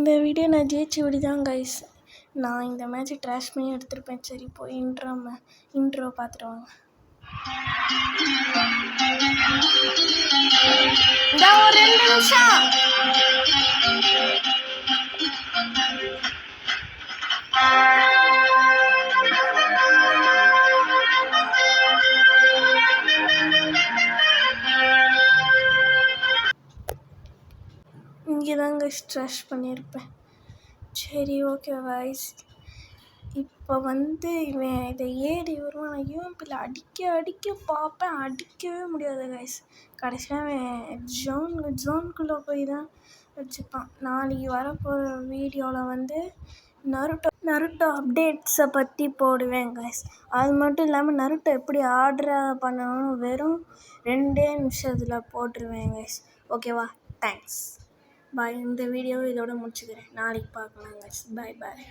இந்த வீடியோ நான் ஜெயிச்ச வீடியோ தான் கைஸ். நான் இந்த மேட்ச் ட்ராஷ் பண்ணி எடுத்திருப்பேன். சரி இப்போ இன்ட்ரோ பார்த்துட்டு வாங்க. இந்த ஒரு 2 நிமிஷம் இங்கே தான் கைஸ் ட்ராஷ் பண்ணியிருப்பேன். சரி ஓகே கைஸ், இப்போ இவன் இதை ஏறி வருவான். நான் யூஎம்பியில் அடிக்க பார்ப்பேன், அடிக்கவே முடியாது கைஸ். கடைசியாக அவன் ஜோனுக்குள்ளே போய் தான் வச்சுப்பான். நாளைக்கு வரப்போகிற வீடியோவில் நருட்டோ அப்டேட்ஸை பற்றி போடுவேன் கைஸ். அது மட்டும் இல்லாமல் நருட்டோ எப்படி ஆர்டரை பண்ணணும்னு வெறும் 2 நிமிஷத்தில் போட்டுருவேன் கைஸ். ஓகேவா? Thanks bye. இந்த வீடியோவை இதோட முடிச்சுக்கிறேன். நாளைக்கு பார்க்கலாம் கைஸ். பாய்.